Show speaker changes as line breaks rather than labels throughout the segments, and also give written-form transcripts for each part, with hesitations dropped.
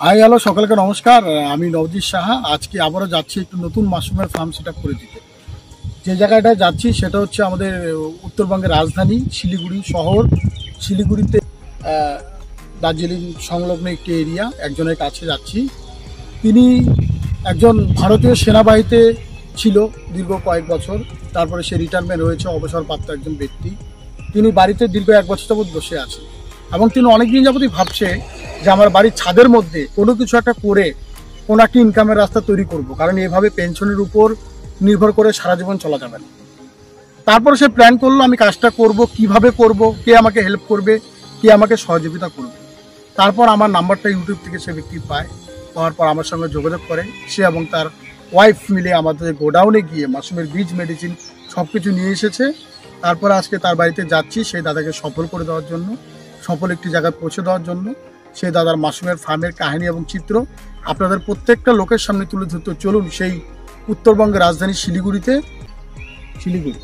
Hi hello সকলকে নমস্কার। আমি নবজিৎ সাহা। আজকে আবারও যাচ্ছি একটু নতুন মাশরুমের ফার্ম সেট আপ করে দিতে। যে জায়গাটায় যাচ্ছি সেটা হচ্ছে আমাদের উত্তরবঙ্গের রাজধানী শিলিগুড়ি শহর। শিলিগুড়িতে দার্জিলিং সংলগ্ন একটি এরিয়া, একজনের কাছে যাচ্ছি। তিনি একজন ভারতীয় সেনাবাহিনীতে ছিল দীর্ঘ কয়েক বছর, তারপরে সে রিটায়ারমেন্ট হয়েছে, অবসরপ্রাপ্ত একজন ব্যক্তি। তিনি বাড়িতে দীর্ঘ 1 বছর যাবৎ বসে আছে এবং তিনি অনেকদিন যাবতই ভাবছে যে আমার বাড়ির ছাদের মধ্যে কোনো কিছু একটা করে কোনো একটা ইনকামের রাস্তা তৈরি করব, কারণ এভাবে পেনশনের উপর নির্ভর করে সারা জীবন চলা যাবে না। তারপর সে প্ল্যান করলো আমি কাজটা করব, কিভাবে করব, কে আমাকে হেল্প করবে, কে আমাকে সহযোগিতা করবে। তারপর আমার নাম্বারটা ইউটিউব থেকে সে ব্যক্তি পাওয়ার পর আমার সঙ্গে যোগাযোগ করে। সে এবং তার ওয়াইফ মিলে আমাদের গোডাউনে গিয়ে মাশরুমের বীজ, মেডিসিন সব কিছু নিয়ে এসেছে। তারপরে আজকে তার বাড়িতে যাচ্ছি সেই দাদাকে সফল করে দেওয়ার জন্য, সফল একটি জায়গায় পৌঁছে দেওয়ার জন্য। সেই দাদার মাশরুমের ফার্মের কাহিনী এবং চিত্র আপনাদের প্রত্যেকটা লোকের সামনে তুলে ধরতে চলুন সেই উত্তরবঙ্গের রাজধানী শিলিগুড়ি।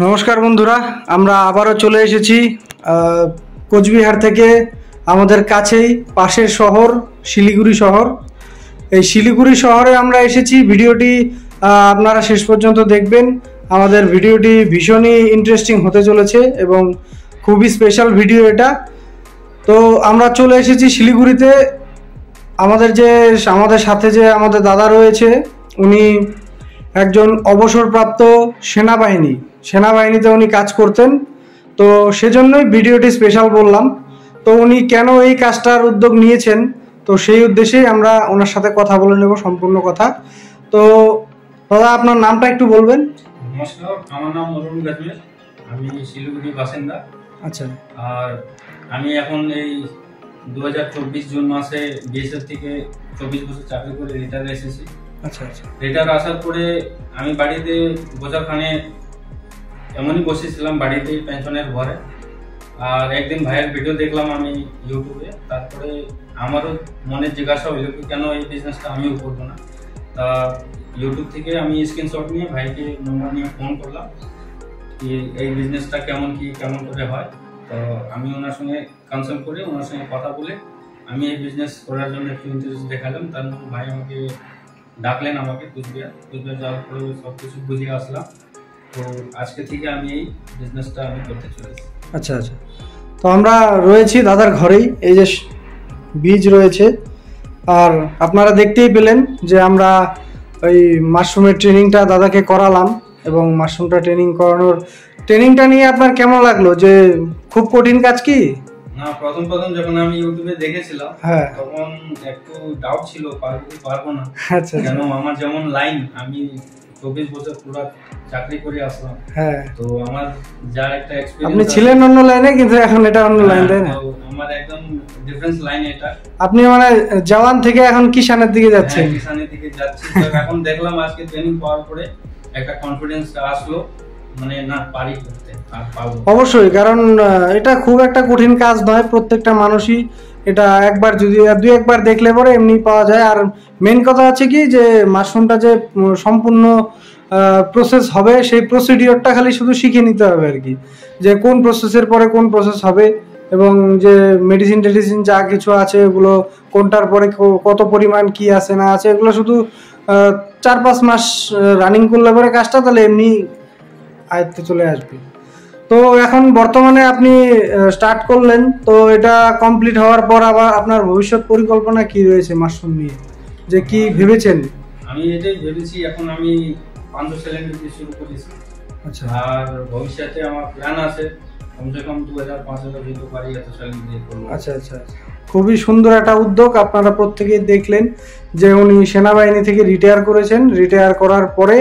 নমস্কার বন্ধুরা, আমরা আবারও চলে এসেছি কোচবিহার থেকে আমাদের কাছেই পাশের শহর শিলিগুড়ি শহর। এই শিলিগুড়ি শহরে আমরা এসেছি। ভিডিওটি আপনারা শেষ পর্যন্ত দেখবেন। আমাদের ভিডিওটি ভীষণই ইন্টারেস্টিং হতে চলেছে এবং খুবই স্পেশাল ভিডিও এটা। তো তো আমরা চলে এসেছি শিলিগুড়িতে। আমাদের সাথে যে আমাদের দাদা রয়েছে, উনি একজন অবসরপ্রাপ্ত সেনাবাহিনীতে উনি কাজ করতেন। তো সেজন্যই ভিডিওটি স্পেশাল বললাম। তো উনি কেন এই কাজটার উদ্যোগ নিয়েছেন, তো সেই উদ্দেশ্যেই আমরা ওনার সাথে কথা বলে নেব সম্পূর্ণ কথা। তো দাদা, আপনার নামটা একটু বলবেন?
নমস্কার, আমার নাম অরুণ গাজমের, আমি শিলিগুড়ির বাসিন্দা।
আচ্ছা।
আর আমি এখন এই 2024 জুন মাসে বিএসএফ থেকে 24 বছর চাকরি করে রিটায়ার এসেছি।
আচ্ছা আচ্ছা।
রিটায়ার আসার পরে আমি বাড়িতে বছরখানে এমনই বসেছিলাম বাড়িতে পেনশনের ঘরে। আর একদিন ভাইয়ের ভিডিও দেখলাম আমি ইউটিউবে, তারপরে আমারও মনে জিজ্ঞাসা হইল কি কেন এই বিজনেসটা আমিও করবো না। তা ইউটিউব থেকে আমি স্ক্রিনশট নিয়ে ভাইকে নম্বর নিয়ে ফোন করলাম কি এই বিজনেসটা কেমন করে হয়। তো আমি ওনার সঙ্গে কনসাল্ট করে ওনার সঙ্গে কথা বলে আমি এই বিজনেস করার জন্য একটু ইন্টারেস্ট দেখালাম। তার মধ্যে ভাই আমাকে ডাকলেন, আমাকে কুচবিহার যাওয়ার পরে সব কিছু বুঝিয়ে আসলাম। তো আজকে থেকে আমি এই বিজনেসটা আমি করতে চলেছি।
আচ্ছা আচ্ছা। তো আমরা রয়েছি দাদার ঘরেই, এই যে বীজ রয়েছে। আর আপনারা দেখতেই পেলেন যে আমরা ওই মাশরুমের ট্রেনিংটা দাদাকে করালাম, এবং মাশরুমটা ট্রেনিংটা নিয়ে আপনার কেমন লাগলো? যে খুব কঠিন কাজ কি?
না, প্রথম যখন আমি ইউটিউবে দেখেছিলাম তখন একটু ডাউট ছিল পারবো না।
আচ্ছা।
কেন আমার যেমন লাইন, আমি 24 বছর পুরো চাকরি করে আসলাম।
হ্যাঁ।
তো আমার যা একটা এক্সপেরিয়েন্স,
আপনি ছিলেন অন্য লাইনে, কিন্তু এখন এটা অন্য লাইন, তাই না?
আমার একদম ডিফারেন্স লাইন এটা।
আপনি মানে জওয়ান থেকে এখন কিষানের দিকে যাচ্ছেন?
কিষানের দিকে যাচ্ছি। এখন দেখলাম আজকে ট্রেনিং পাওয়ার পরে একটা কনফিডেন্স আসলো, মানে না পারি করতে আর পাবো।
অবশ্যই, কারণ এটা খুব একটা কঠিন কাজ নয়। প্রত্যেকটা মানুষই এটা একবার যদি দুই একবার দেখলে পরে এমনি পাওয়া যায়। আর মেন কথা হচ্ছে কি, যে মাশরুমটা যে সম্পূর্ণ প্রসেস হবে, সেই প্রসিডিওরটা খালি শুধু শিখে নিতে হবে আর কি, যে কোন প্রসেসের পরে কোন প্রসেস হবে, এবং যে মেডিসিন যা কিছু আছে এগুলো কোনটার পরে কত পরিমাণ কি আছে না আছে, এগুলো শুধু 4-5 মাস রানিং করলে পরে কাজটা তাহলে এমনি আয়ত্তে চলে আসবে। তো এখন বর্তমানে আপনি স্টার্ট করলেন, তো এটা কমপ্লিট হওয়ার পর আবার আপনার ভবিষ্যৎ পরিকল্পনা কি রয়েছে মাশরুম নিয়ে, যে কি ভেবেছেন?
আমি এটাই ভেবেছি, এখন আমি 500 সিলিন্ডার দিয়ে শুরু করেছি।
আচ্ছা।
আর ভবিষ্যতে আমার প্ল্যান আছে কমসে কম 2000-5000 দিতে পারি এত সিলিন্ডার দিয়ে করব।
আচ্ছা আচ্ছা। খুবই সুন্দর একটা উদ্যোগ। আপনারা প্রত্যেকেই দেখলেন যে উনি সেনাবাহিনী থেকে রিটায়ার করেছেন। রিটায়ার করার পরে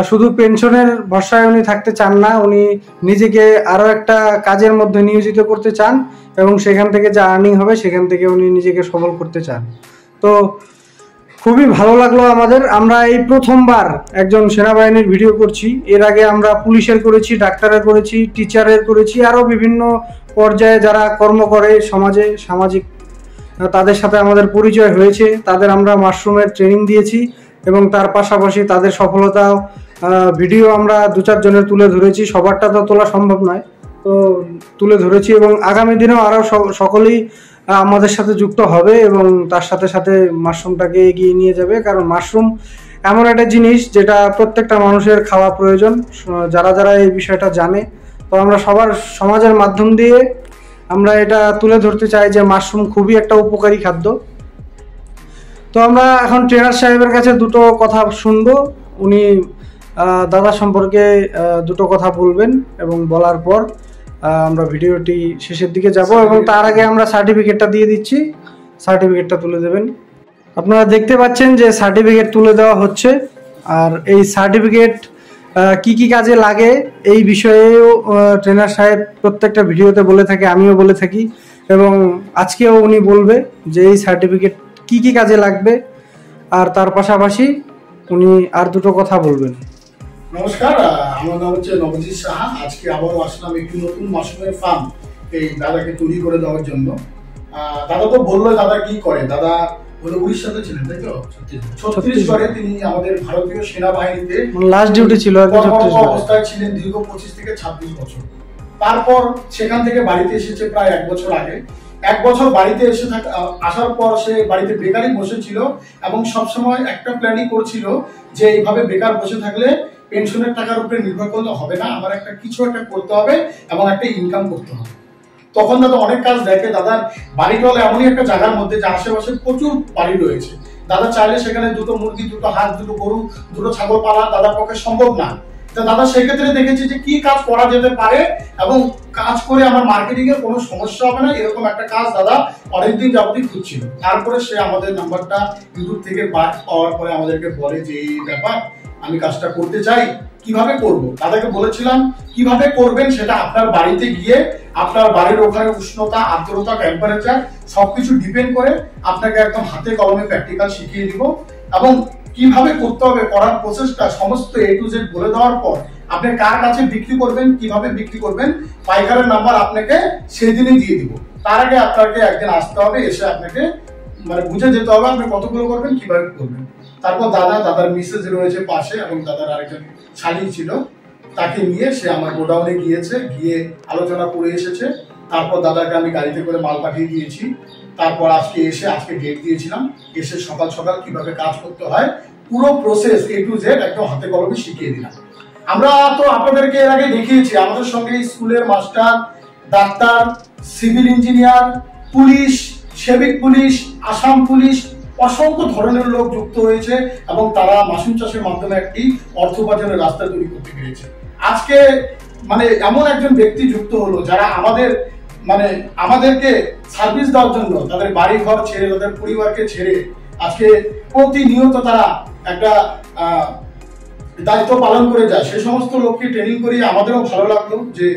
শুধু পেনশনের ভরসায় উনি থাকতে চান না, উনি নিজেকে আরও একটা কাজের মধ্যে নিয়োজিত করতে চান, এবং সেখান থেকে যা আর্নিং হবে সেখান থেকে উনি নিজেকে সবল করতে চান। তো খুবই ভালো লাগলো আমাদের। আমরা এই প্রথমবার একজন সেনাবাহিনীর ভিডিও করছি। এর আগে আমরা পুলিশের করেছি, ডাক্তারের করেছি, টিচারের করেছি, আরও বিভিন্ন পর্যায়ে যারা কর্ম করে সমাজে, সামাজিক, তাদের সাথে আমাদের পরিচয় হয়েছে। তাদের আমরা মাশরুমের ট্রেনিং দিয়েছি, এবং তার পাশাপাশি তাদের সফলতা ভিডিও আমরা 2-4 জনের তুলে ধরেছি। সবারটা তো তোলা সম্ভব নয়, তো তুলে ধরেছি, এবং আগামী দিনেও আরও সকলেই আমাদের সাথে যুক্ত হবে, এবং তার সাথে সাথে মাশরুমটাকে এগিয়ে নিয়ে যাবে। কারণ মাশরুম এমন একটা জিনিস যেটা প্রত্যেকটা মানুষের খাওয়া প্রয়োজন, যারা এই বিষয়টা জানে। তো আমরা সমাজের মাধ্যম দিয়ে আমরা এটা তুলে ধরতে চাই যে মাশরুম খুবই একটা উপকারী খাদ্য। তো আমরা এখন ট্রেনার সাহেবের কাছে দুটো কথা শুনবো। উনি দাদা সম্পর্কে দুটো কথা বলবেন, এবং বলার পর আমরা ভিডিওটি শেষের দিকে যাব, এবং তার আগে আমরা সার্টিফিকেটটা দিয়ে দিচ্ছি। সার্টিফিকেটটা তুলে দেবেন। আপনারা দেখতে পাচ্ছেন যে সার্টিফিকেট তুলে দেওয়া হচ্ছে। আর এই সার্টিফিকেট কি কি কাজে লাগে এই বিষয়েও ট্রেনার সাহেব প্রত্যেকটা ভিডিওতে বলে থাকে, আমিও বলে থাকি, এবং আজকেও উনি বলবে যে এই সার্টিফিকেট কি কি কাজে লাগবে। আর তার পাশাপাশি উনি আর দুটো কথা বলবেন।
নমস্কার, আমার নাম হচ্ছে নবজিৎ সাহা। আজকে আবারও আসলাম একটি নতুন মাশরুমের ফার্ম এই দাদাকে তৈরি করে দেওয়ার জন্য। দাদা তো বললো দাদা কি করে। দাদা বলে উড়িষ্যাতে ছিলেন, তাই তো? ছত্তিশগড়ে তিনি আমাদের ভারতীয় সেনাবাহিনীতে
লাস্ট ডিউটি ছিল
অবস্থায় ছিলেন দীর্ঘ 25 থেকে 26 বছর। তারপর সেখান থেকে বাড়িতে এসেছে প্রায় 1 বছর আগে। 1 বছর বাড়িতে আসার পর সে বাড়িতে বেকারই বসেছিল, এবং সবসময় একটা প্ল্যানই করছিল যে এইভাবে বেকার বসে থাকলে পেনশনের টাকার উপরে নির্ভর করলে হবে না, আমার কিছু একটা করতে হবে এবং একটা ইনকাম করতে হবে। তখন দাদা অনেক কাজ দেখে। দাদার বাড়িটা হলো এমনই একটা জায়গার মধ্যে যে আশেপাশে প্রচুর বাড়ি রয়েছে। দাদা চাইলে সেখানে দুটো মুরগি, দুটো হাঁস, দুটো গরু, দুটো ছাগল পালা দাদার পক্ষে সম্ভব না। দাদা সেক্ষেত্রে দেখেছি যে কি কাজ করা যেতে পারে এবং কাজ করে আমার মার্কেটিং এর কোনো সমস্যা হবে না, এরকম একটা কাজ দাদা অনেকদিন যাবতই খুঁজছিল। তারপরে সে আমাদের নাম্বারটা ইউটিউব থেকে পাওয়ার পরে আমাদেরকে বলে যে এই ব্যাপার, আমি কাজটা করতে চাই, কিভাবে করব। দাদাকে বলেছিলাম কিভাবে করবেন সেটা আপনার বাড়িতে গিয়ে আপনার বাড়ির ওখানে উষ্ণতা, আর্দ্রতা, টেম্পারেচার সবকিছু ডিপেন্ড করে আপনাকে একদম হাতে কলমে প্র্যাকটিক্যাল শিখিয়ে দিব এবং কিভাবে করতে হবে, করার প্রসেসটা সমস্ত A to Z বলে দেওয়ার পর আপনি কার কাছে বিক্রি করবেন, কিভাবে বিক্রি করবেন, পাইকারের নাম্বার আপনাকে সেদিনই দিয়ে দিব। তার আগে আপনাকে একদিন আসতে হবে, এসে আপনাকে মানে বুঝে যেতে হবে আপনি কতগুলো করবেন, কিভাবে করবেন। তারপর দাদার মিসেস রয়েছে পাশে এবং দাদার আরেকজন শালী ছিল, তাকে নিয়ে সে আমার গোডাউনে গিয়েছে, গিয়ে আলোচনা করে এসেছে। তারপর দাদাকে আমি গাড়িতে করে মাল পাঠিয়ে দিয়েছি। তারপর আজকে ডেট দিয়েছিলাম, এসে সকাল সকাল কিভাবে কাজ করতে হয় পুরো প্রসেস A to Z একদম হাতে কলমে শিখিয়ে দিলাম। আমরা তো আপনাদেরকে এর আগে দেখিয়েছি, আমাদের সঙ্গে স্কুলের master, doctor, civil engineer, police, সেবিক পুলিশ, আসাম পুলিশ, অসংখ্য ধরনের লোক যুক্ত হয়েছে এবং তারা মাশরুম চাষের মাধ্যমে একটি অর্থ উপার্জনের রাস্তা তৈরি করতে পেরেছে। আজকে মানে এমন একজন ব্যক্তি যুক্ত হলো যারা আমাদেরকে সার্ভিস দেওয়ার জন্য তাদের বাড়ি ঘর ছেড়ে, তাদের পরিবারকে ছেড়ে আজকে প্রতিনিয়ত তারা একটা দায়িত্ব পালন করে যায়। সে সমস্ত লোককে ট্রেনিং করিয়ে আমাদেরও ভালো লাগলো যে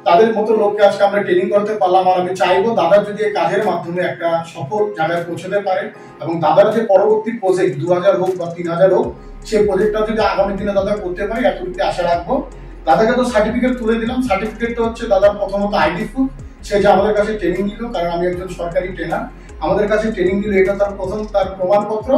তাদের মতো লোককে আজকে আমরা ট্রেনিং করতে পারলাম। আর আমি চাইবো দাদা যদি এই কাজের মাধ্যমে একটা সফল জায়গায় পৌঁছতে পারে এবং দাদার যে পরবর্তী প্রজেক্ট 2000 হোক বা 3000 হোক, সেই প্রজেক্টটা যদি আগামী দিনে দাদা করতে পারে এতটুকু আশা রাখবো। দাদাকে তো সার্টিফিকেট তুলে দিলাম। সার্টিফিকেটটা হচ্ছে দাদার প্রথমত আইডি প্রুফ, সে যে আমাদের কাছে ট্রেনিং নিল, কারণ আমি একজন সরকারি ট্রেনার, আমাদের কাছে ট্রেনিং নিল, এটা তার প্রথম তার প্রমাণপত্র।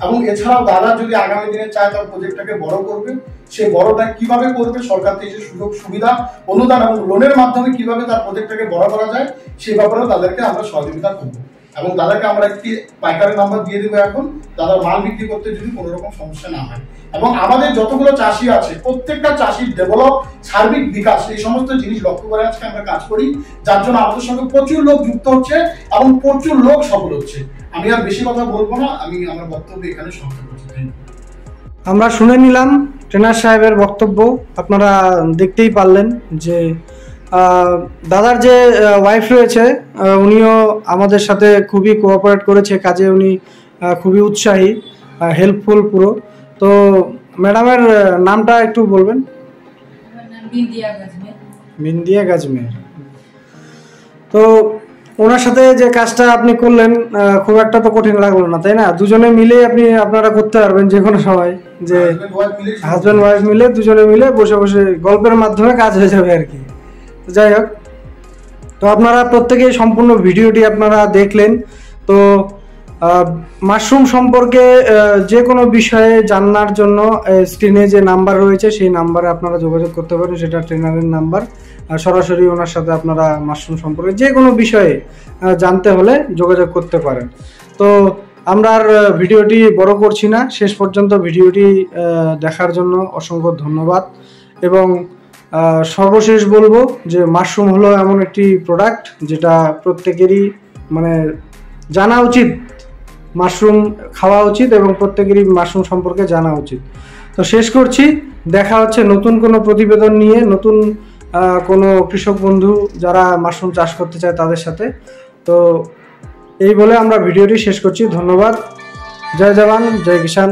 এবং এছাড়াও দাদা যদি আগামী দিনে চায় তার প্রজেক্টটাকে বড় করবে, সে বড়টা কিভাবে করবে, সরকার থেকে সুযোগ সুবিধা, অনুদান এবং লোনের মাধ্যমে কিভাবে তার প্রজেক্টটাকে বড় করা যায় সেই ব্যাপারেও তাদেরকে আমরা সহযোগিতা করবো। এবং দাদাকে আমরা একটি পাইকারের নাম্বার দিয়ে দেবো এখন, দাদার মাল বিক্রি করতে যদি কোনো রকম সমস্যা না হয়। এবং আমাদের যতগুলো চাষি আছে প্রত্যেকটা চাষির ডেভেলপ, সার্বিক বিকাশ, এই সমস্ত জিনিস লক্ষ্য করে আজকে আমরা কাজ করি, যার জন্য আমাদের সঙ্গে প্রচুর লোক যুক্ত হচ্ছে এবং প্রচুর লোক সফল হচ্ছে। আমি আর বেশি কথা বলবো না, আমি আমার বক্তব্য এখানে সমাপ্ত করছি।
আমরা শুনে নিলাম ট্রেনার সাহেবের বক্তব্য। আপনারা দেখতেই পারলেন যে দাদার যে ওয়াইফ রয়েছে উনিও আমাদের সাথে খুবই কোঅপারেট করেছে কাজে, উনি খুবই উৎসাহী, হেল্পফুল পুরো। তো ম্যাডামের নামটা একটু বলবেন। বিন্দিয়া গাজমের। তো ওনার সাথে যে কাজটা আপনি করলেন খুব একটা তো কঠিন লাগলো না, তাই না? দুজনে মিলে আপনারা করতে পারবেন যে কোনো সময়, যে হাজব্যান্ড ওয়াইফ মিলে দুজনে মিলে বসে বসে গল্পের মাধ্যমে কাজ হয়ে যাবে আর কি। যাই হোক, তো আপনারা প্রত্যেকেই সম্পূর্ণ ভিডিওটি আপনারা দেখলেন। তো মাশরুম সম্পর্কে যে কোনো বিষয়ে জানার জন্য স্ক্রিনে যে নাম্বার রয়েছে সেই নাম্বারে আপনারা যোগাযোগ করতে পারেন, সেটা ট্রেনারের নাম্বার। সরাসরি ওনার সাথে আপনারা মাশরুম সম্পর্কে যে কোনো বিষয়ে জানতে হলে যোগাযোগ করতে পারেন। তো আমরা আর ভিডিওটি বড় করছি না, শেষ পর্যন্ত ভিডিওটি দেখার জন্য অসংখ্য ধন্যবাদ। এবং সর্বশেষ বলবো যে মাশরুম হলো এমন একটি প্রোডাক্ট যেটা প্রত্যেকেরই মানে জানা উচিত, মাশরুম খাওয়া উচিত এবং প্রত্যেকেরই মাশরুম সম্পর্কে জানা উচিত। তো শেষ করছি, দেখা হচ্ছে নতুন কোনো প্রতিবেদন নিয়ে, নতুন কোনো কৃষক বন্ধু যারা মাশরুম চাষ করতে চায় তাদের সাথে। তো এই বলে আমরা ভিডিওটি শেষ করছি। ধন্যবাদ। জয় জওয়ান, জয় কিষান।